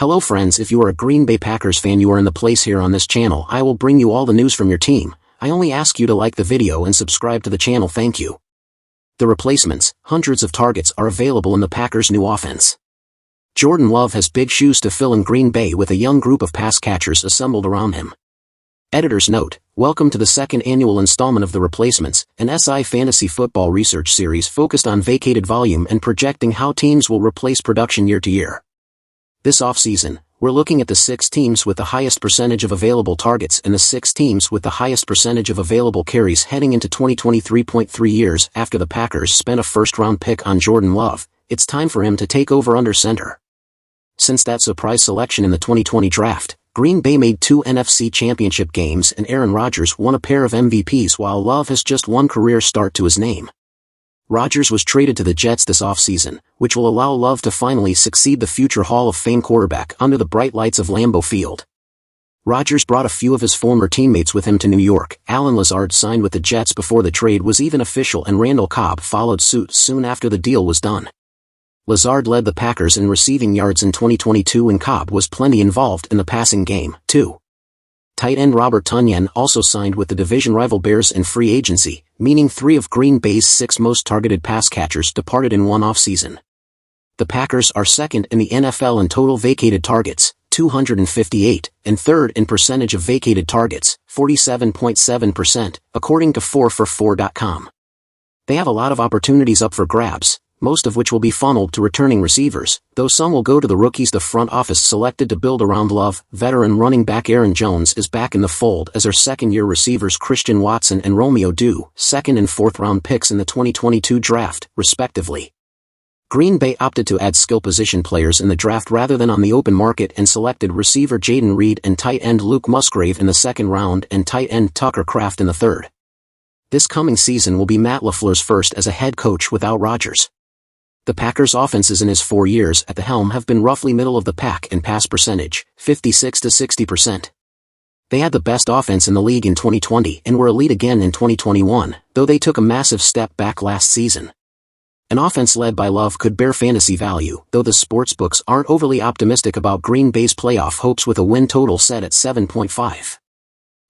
Hello friends, if you are a Green Bay Packers fan, you are in the place here on this channel. I will bring you all the news from your team. I only ask you to like the video and subscribe to the channel, thank you. The replacements, hundreds of targets are available in the Packers' new offense. Jordan Love has big shoes to fill in Green Bay with a young group of pass catchers assembled around him. Editor's note: welcome to the second annual installment of The Replacements, an SI fantasy football research series focused on vacated volume and projecting how teams will replace production year to year. This offseason, we're looking at the 6 teams with the highest percentage of available targets and the 6 teams with the highest percentage of available carries heading into 2023.3 years after the Packers spent a first-round pick on Jordan Love. It's time for him to take over under center. Since that surprise selection in the 2020 draft, Green Bay made 2 NFC championship games and Aaron Rodgers won a pair of MVPs while Love has just one career start to his name. Rodgers was traded to the Jets this offseason, which will allow Love to finally succeed the future Hall of Fame quarterback under the bright lights of Lambeau Field. Rodgers brought a few of his former teammates with him to New York. Allen Lazard signed with the Jets before the trade was even official, and Randall Cobb followed suit soon after the deal was done. Lazard led the Packers in receiving yards in 2022 and Cobb was plenty involved in the passing game, too. Tight end Robert Tonyan also signed with the division rival Bears in free agency, meaning 3 of Green Bay's 6 most targeted pass catchers departed in one offseason. The Packers are second in the NFL in total vacated targets, 258, and third in percentage of vacated targets, 47.7%, according to 4for4.com. They have a lot of opportunities up for grabs, most of which will be funneled to returning receivers, though some will go to the rookies the front office selected to build around Love. Veteran running back Aaron Jones is back in the fold, as are second-year receivers Christian Watson and Romeo Dew, second and fourth-round picks in the 2022 draft, respectively. Green Bay opted to add skill position players in the draft rather than on the open market and selected receiver Jaden Reed and tight end Luke Musgrave in the second round and tight end Tucker Kraft in the third. This coming season will be Matt LaFleur's first as a head coach without Rodgers. The Packers' offenses in his 4 years at the helm have been roughly middle of the pack in pass percentage, 56 to 60%. They had the best offense in the league in 2020 and were elite again in 2021, though they took a massive step back last season. An offense led by Love could bear fantasy value, though the sportsbooks aren't overly optimistic about Green Bay's playoff hopes with a win total set at 7.5.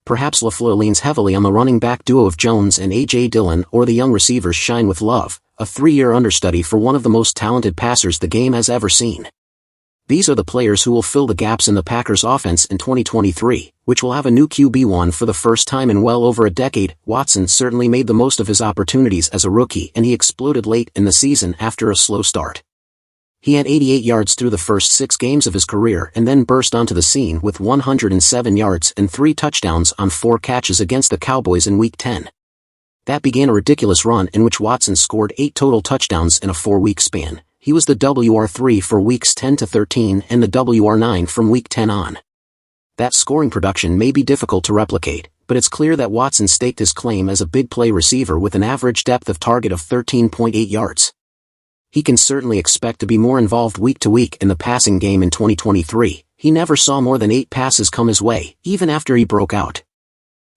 Perhaps LaFleur leans heavily on the running back duo of Jones and A.J. Dillon, or the young receivers shine with Love, a 3-year understudy for one of the most talented passers the game has ever seen. These are the players who will fill the gaps in the Packers' offense in 2023, which will have a new QB1 for the first time in well over a decade. Watson certainly made the most of his opportunities as a rookie, and he exploded late in the season after a slow start. He had 88 yards through the first 6 games of his career and then burst onto the scene with 107 yards and 3 touchdowns on 4 catches against the Cowboys in Week 10. That began a ridiculous run in which Watson scored 8 total touchdowns in a 4-week span. He was the WR3 for weeks 10 to 13 and the WR9 from week 10 on. That scoring production may be difficult to replicate, but it's clear that Watson staked his claim as a big play receiver with an average depth of target of 13.8 yards. He can certainly expect to be more involved week to week in the passing game in 2023. He never saw more than 8 passes come his way, even after he broke out.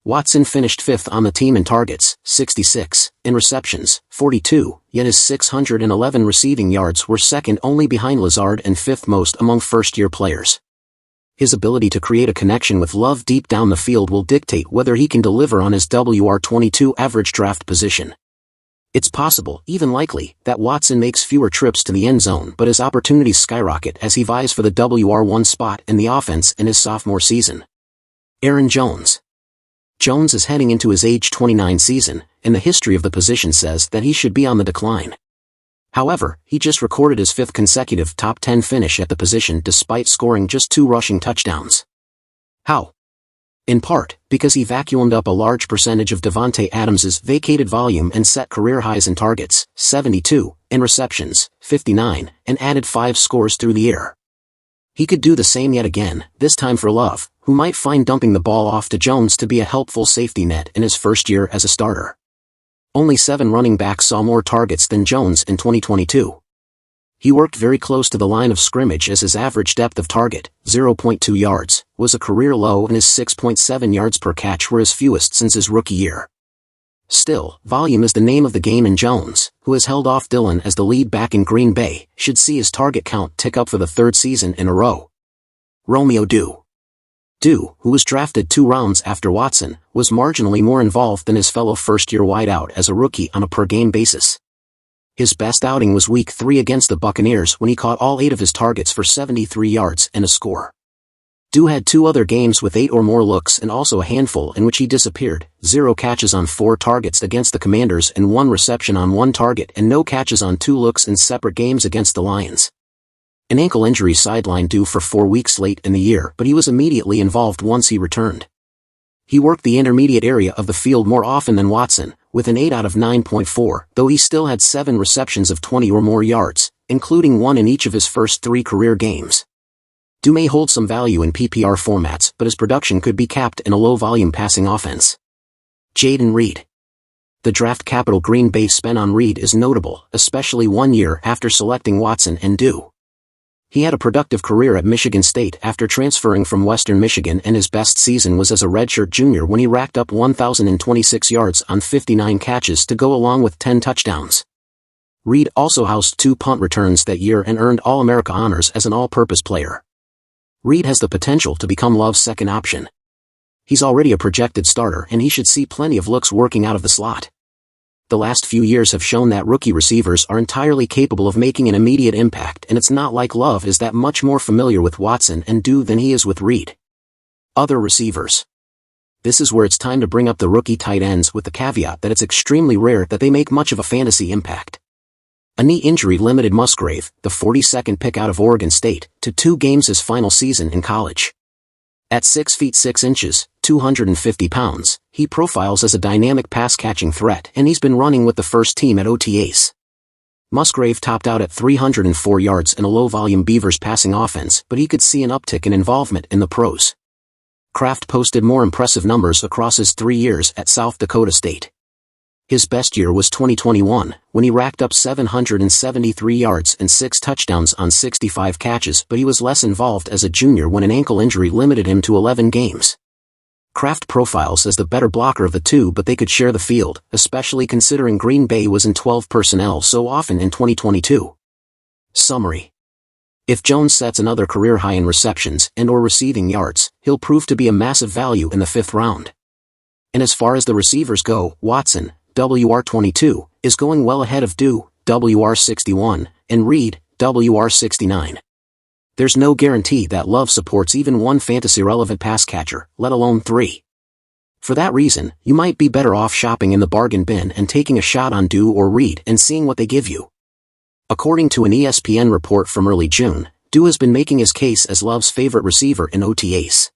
Watson finished 5th on the team in targets, 66, in receptions, 42, yet his 611 receiving yards were second only behind Lazard and 5th most among first-year players. His ability to create a connection with Love deep down the field will dictate whether he can deliver on his WR22 average draft position. It's possible, even likely, that Watson makes fewer trips to the end zone, but his opportunities skyrocket as he vies for the WR1 spot in the offense in his sophomore season. Aaron Jones. Jones is heading into his age 29 season, and the history of the position says that he should be on the decline. However, he just recorded his 5th consecutive top 10 finish at the position despite scoring just 2 rushing touchdowns. How? In part, because he vacuumed up a large percentage of Davante Adams's vacated volume and set career highs in targets, 72, and receptions, 59, and added 5 scores through the air. He could do the same yet again, this time for Love, who might find dumping the ball off to Jones to be a helpful safety net in his first year as a starter. Only 7 running backs saw more targets than Jones in 2022. He worked very close to the line of scrimmage as his average depth of target, 0.2 yards, was a career low and his 6.7 yards per catch were his fewest since his rookie year. Still, volume is the name of the game, and Jones, who has held off Dillon as the lead back in Green Bay, should see his target count tick up for the 3rd season in a row. Romeo Dew. Dew, who was drafted 2 rounds after Watson, was marginally more involved than his fellow first-year wideout as a rookie on a per-game basis. His best outing was Week 3 against the Buccaneers when he caught all 8 of his targets for 73 yards and a score. Dew had 2 other games with 8 or more looks and also a handful in which he disappeared, 0 catches on 4 targets against the Commanders and 1 reception on 1 target and no catches on 2 looks in separate games against the Lions. An ankle injury sidelined Dew for 4 weeks late in the year, but he was immediately involved once he returned. He worked the intermediate area of the field more often than Watson, with an 8 out of 9.4, though he still had 7 receptions of 20 or more yards, including 1 in each of his first 3 career games. Dew may hold some value in PPR formats, but his production could be capped in a low-volume passing offense. Jayden Reed. The draft capital Green Bay spent on Reed is notable, especially 1 year after selecting Watson and Dew. He had a productive career at Michigan State after transferring from Western Michigan, and his best season was as a redshirt junior when he racked up 1,026 yards on 59 catches to go along with 10 touchdowns. Reed also housed 2 punt returns that year and earned All-America honors as an all-purpose player. Reed has the potential to become Love's second option. He's already a projected starter and he should see plenty of looks working out of the slot. The last few years have shown that rookie receivers are entirely capable of making an immediate impact, and it's not like Love is that much more familiar with Watson and Dew than he is with Reed. Other receivers. This is where it's time to bring up the rookie tight ends with the caveat that it's extremely rare that they make much of a fantasy impact. A knee injury limited Musgrave, the 42nd pick out of Oregon State, to 2 games his final season in college. At 6 feet 6 inches, 250 pounds, he profiles as a dynamic pass-catching threat, and he's been running with the first team at OTAs. Musgrave topped out at 304 yards in a low-volume Beavers passing offense, but he could see an uptick in involvement in the pros. Kraft posted more impressive numbers across his 3 years at South Dakota State. His best year was 2021, when he racked up 773 yards and 6 touchdowns on 65 catches, but he was less involved as a junior when an ankle injury limited him to 11 games. Kraft profiles as the better blocker of the two, but they could share the field, especially considering Green Bay was in 12 personnel so often in 2022. Summary. If Jones sets another career high in receptions and/or receiving yards, he'll prove to be a massive value in the 5th round. And as far as the receivers go, Watson, WR22, is going well ahead of Dew, WR61, and Reed, WR69. There's no guarantee that Love supports even 1 fantasy-relevant pass catcher, let alone 3. For that reason, you might be better off shopping in the bargain bin and taking a shot on Dew or Reed and seeing what they give you. According to an ESPN report from early June, Dew has been making his case as Love's favorite receiver in OTAs.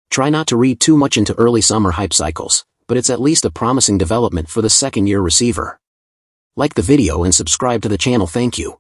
Try not to read too much into early summer hype cycles, but it's at least a promising development for the second-year receiver. Like the video and subscribe to the channel. Thank you.